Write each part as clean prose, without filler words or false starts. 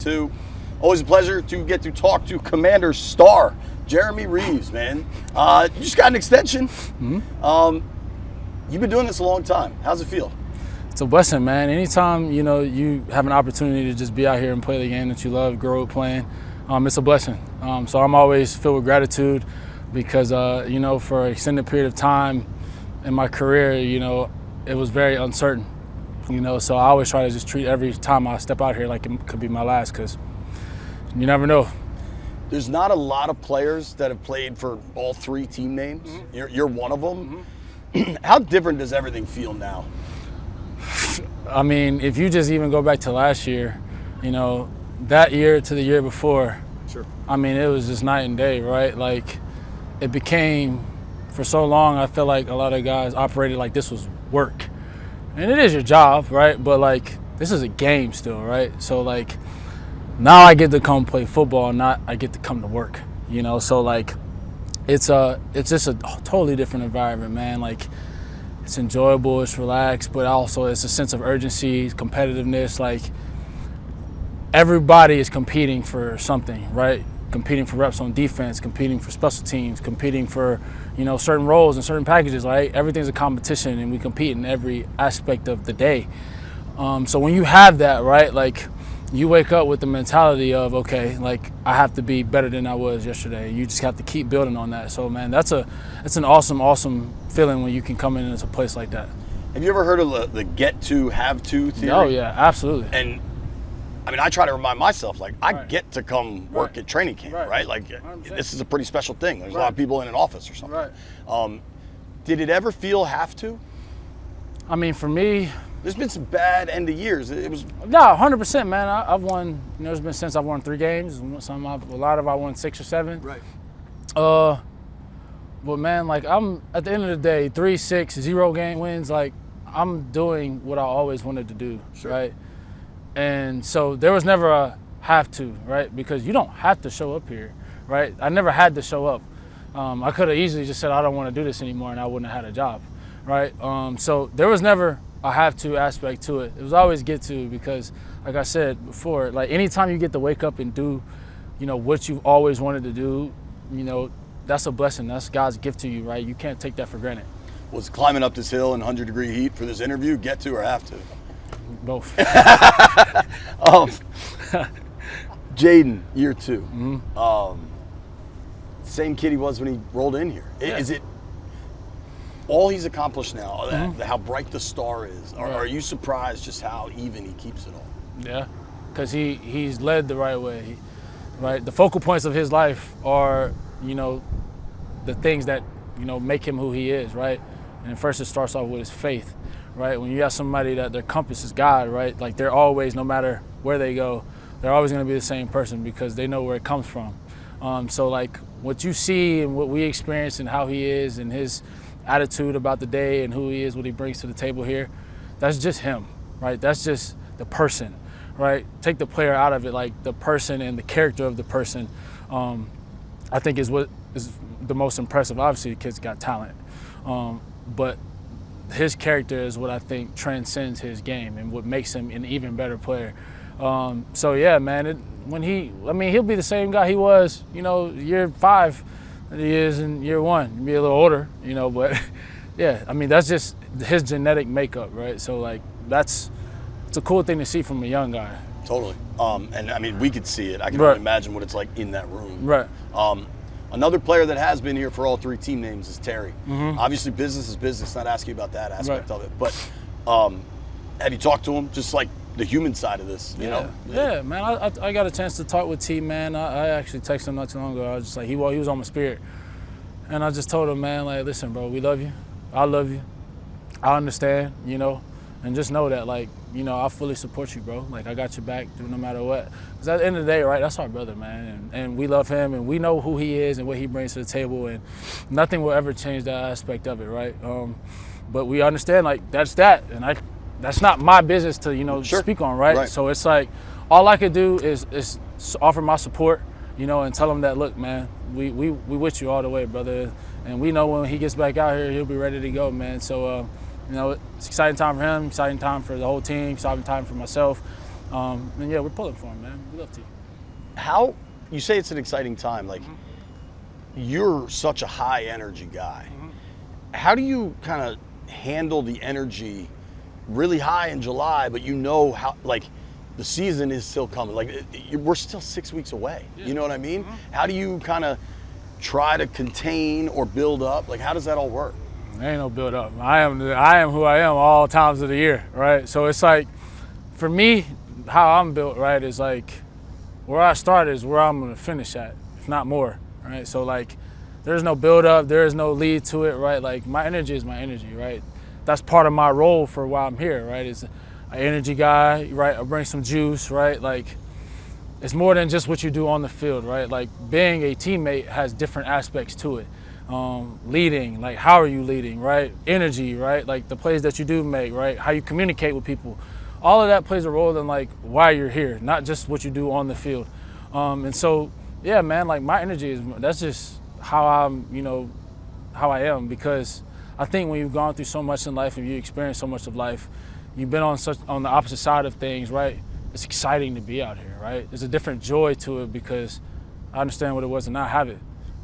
Two. Always a pleasure to get to talk to Commander Star, Jeremy Reaves, man. You just got an extension. You've been doing this a long time. How's it feel? It's a blessing, man. Anytime, you have an opportunity to just be out here and play the game that you love, grow up playing, it's a blessing. So I'm always filled with gratitude because, for an extended period of time in my career, it was very uncertain. So I always try to just treat every time I step out here like it could be my last, because you never know. There's not a lot of players that have played for all three team names. You're one of them. How different does everything feel now? I mean, if you just even go back to last year, that year to the year before, Sure. I mean, it was just night and day, right? Like, it became, for so long, I feel like a lot of guys operated like this was work. And it is your job, right? But, like, this is a game still, right? So, like, now I get to come play football, not I get to come to work, So, like, it's just a totally different environment, man. Like, it's enjoyable, it's relaxed, but also it's a sense of urgency, competitiveness. Like, everybody is competing for something, right? Competing for reps on defense, competing for special teams, competing for, certain roles and certain packages, right? Everything's a competition, and we compete in every aspect of the day. So when you have that, right, like, you wake up with the mentality of, okay, like, I have to be better than I was yesterday. You just have to keep building on that. So, man, it's an awesome, awesome feeling when you can come into a place like that. Have you ever heard of the get to, have to theory? Oh, yeah, absolutely. And I mean, I try to remind myself, like, I get to come work at training camp, right? Like, 100%. This is a pretty special thing. There's a lot of people in an office or something. Right. Did it ever feel have to? I mean, for me, there's been some bad end of years. It was no, 100%, man. I've won. There's been since I've won 3 games. A lot of I won 6 or 7. right. But man, like, I'm at the end of the day, 3, 6, 0 game wins. Like, I'm doing what I always wanted to do, Sure. right? And so there was never a have to, right? Because you don't have to show up here, right? I never had to show up. I could have easily just said I don't want to do this anymore, and I wouldn't have had a job, right? So there was never a have to aspect to it. It was always get to, because, like I said before, like, anytime you get to wake up and do, what you've always wanted to do, that's a blessing. That's God's gift to you, right? You can't take that for granted. Was climbing up this hill in 100-degree heat for this interview get to or have to? Both. Jaden, year 2. Same kid he was when he rolled in here. Yeah. Is it all he's accomplished now, how bright the star is? Are you surprised just how even he keeps it all? Yeah, because he's led the right way, right? The focal points of his life are, the things that, make him who he is, right? And first it starts off with his faith, right? When you have somebody that their compass is God, right? Like, they're always, no matter where they go, they're always going to be the same person because they know where it comes from. So, like, what you see and what we experience and how he is and his attitude about the day and who he is, what he brings to the table here, that's just him, right? That's just the person, right? Take the player out of it, like, the person and the character of the person, I think is what is the most impressive. Obviously, the kid's got talent, but his character is what I think transcends his game and what makes him an even better player. So yeah, man, he'll be the same guy he was, year 5 that he is in year 1. He'll be a little older, but yeah, I mean, that's just his genetic makeup, right? So, like, it's a cool thing to see from a young guy. Totally. And I mean, we could see it. I can only imagine what it's like in that room. Right. Another player that has been here for all 3 team names is Terry. Obviously, business is business. Not asking you about that aspect of it, but have you talked to him? Just like the human side of this, you know? Yeah, man. I got a chance to talk with T, man. I actually texted him not too long ago. I was just like, he was on my spirit, and I just told him, man, like, listen, bro, we love you. I love you. I understand, and just know that, like, I fully support you, bro. Like, I got your back no matter what. Because at the end of the day, right, that's our brother, man. And we love him, and we know who he is and what he brings to the table, and nothing will ever change that aspect of it, right? But we understand, like, that's that. And that's not my business to, speak on, right? So it's like, all I could do is offer my support, and tell him that, look, man, we with you all the way, brother. And we know when he gets back out here, he'll be ready to go, man. So, it's an exciting time for him, exciting time for the whole team, exciting time for myself. And yeah, we're pulling for him, man. We love to. How you say it's an exciting time? Like you're such a high energy guy. How do you kind of handle the energy really high in July, but you know how like the season is still coming? Like we're still 6 weeks away. Yeah. You know what I mean? How do you kind of try to contain or build up? Like how does that all work? There ain't no build up. I am who I am all times of the year, right? So it's like, for me, how I'm built, right, is like where I started is where I'm gonna finish at, if not more, right? So like, there's no build up, there is no lead to it, right? Like my energy is my energy, right? That's part of my role for why I'm here, right? Is an energy guy, right? I bring some juice, right? Like it's more than just what you do on the field, right? Like being a teammate has different aspects to it. Leading, like how are you leading, right? Energy, right? Like the plays that you do make, right? How you communicate with people. All of that plays a role in like why you're here, not just what you do on the field. And so, yeah, man, like my energy that's just how I'm, how I am, because I think when you've gone through so much in life and you experience so much of life, you've been on the opposite side of things, right? It's exciting to be out here, right? There's a different joy to it because I understand what it was to not have it.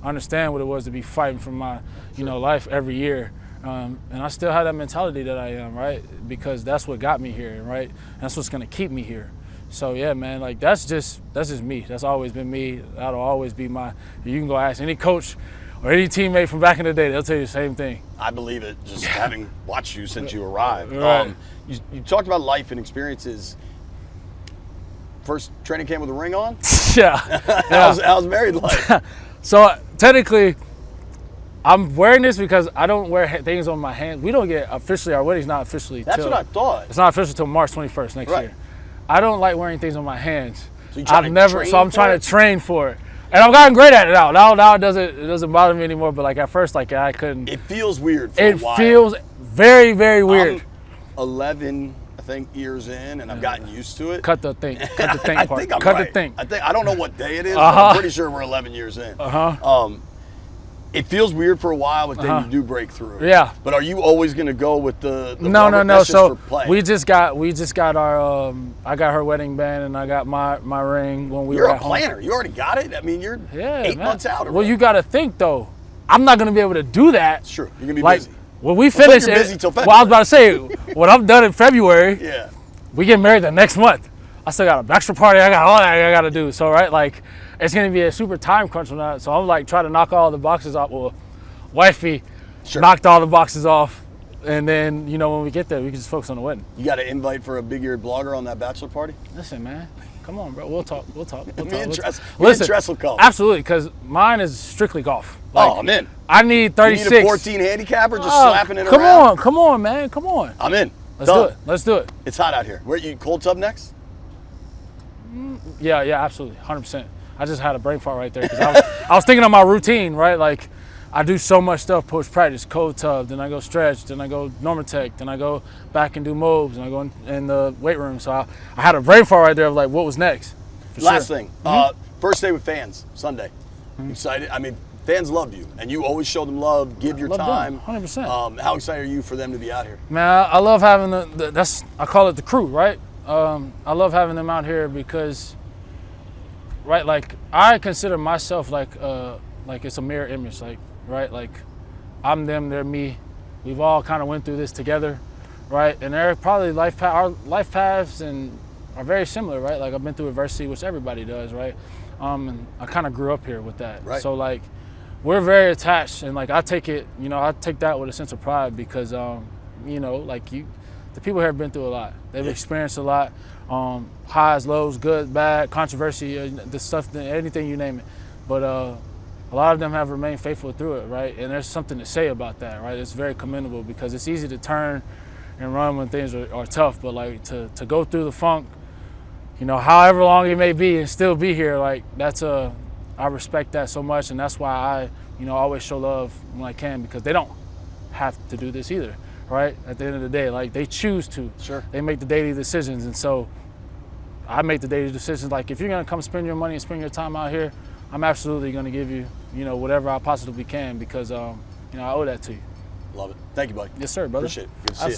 I understand what it was to be fighting for my, life every year. And I still have that mentality that I am, right? Because that's what got me here, right? And that's what's gonna keep me here. So yeah, man, like that's just me. That's always been me. That'll always be you can go ask any coach or any teammate from back in the day, they'll tell you the same thing. I believe it, just having watched you since you arrived. Right. You talked about life and experiences. First training camp with a ring on? Yeah. How's married life? So technically, I'm wearing this because I don't wear things on my hands. We don't get our wedding's not officially. That's what I thought. It's not official till March 21st next year. I don't like wearing things on my hands. So I'm trying to train for it. And I've gotten great at it now. Now it doesn't bother me anymore, but like at first, like I couldn't. It feels weird for a while. It feels very, very weird. I'm 11, I think, years in, and I've gotten used to it. Cut the thing part. I think I'm Cut right. the thing. I don't know what day it is, but I'm pretty sure we're 11 years in. It feels weird for a while, but then you do break through. Yeah. But are you always going to go with the No. That's So just for play. we just got our. I got her wedding band, and I got my ring when we were at home. You're a planner. You already got it. I mean, you're 8 months out. Well, you got to think though. I'm not going to be able to do that. It's true. You're going to be busy. When we finish you're busy till February. Well, I was about to say, when I'm done in February, yeah, we get married the next month. I still got a bachelor party. I got all that I got to do. So right, like it's going to be a super time crunch on that. So I'm like trying to knock all the boxes off. Well, wifey knocked all the boxes off, and then when we get there, we can just focus on the wedding. You got an invite for a big-eared blogger on that bachelor party? Listen, man, come on, bro. We'll talk. Me and Tress will come. Absolutely, because mine is strictly golf. Like, I'm in. I need 36. You need a 14 handicapper just slapping it around? Come on, man. Come on. I'm in. Let's do it. It's hot out here. Where you cold tub next? Yeah, absolutely, 100%. I just had a brain fart right there because I was thinking of my routine, right? Like I do so much stuff post practice, cold tub, then I go stretch, then I go Normatec, then I go back and do mobs, and I go in the weight room. So I had a brain fart right there of like, what was next? Last thing, first day with fans, Sunday. Excited? I mean, fans love you, and you always show them love, give your time. 100%. How excited are you for them to be out here? Man, I love having I call it the crew, right? I love having them out here because, right, like I consider myself like it's a mirror image, right? Like I'm them, they're me. We've all kind of went through this together, right? And they're probably our life paths and are very similar, right? Like I've been through adversity, which everybody does, right? And I kind of grew up here with that. Right. So like we're very attached, and like I take that with a sense of pride because the people here have been through a lot. They've experienced a lot, highs, lows, good, bad, controversy, the stuff, anything you name it. But a lot of them have remained faithful through it, right? And there's something to say about that, right? It's very commendable because it's easy to turn and run when things are tough, but like to go through the funk, however long it may be and still be here, like I respect that so much, and that's why I, always show love when I can because they don't have to do this either, right? At the end of the day, like they choose to. Sure. They make the daily decisions, and so I make the daily decisions. Like if you're gonna come spend your money and spend your time out here, I'm absolutely gonna give you, whatever I possibly can because, I owe that to you. Love it. Thank you, buddy. Yes, sir, brother. Appreciate it. Good to see you.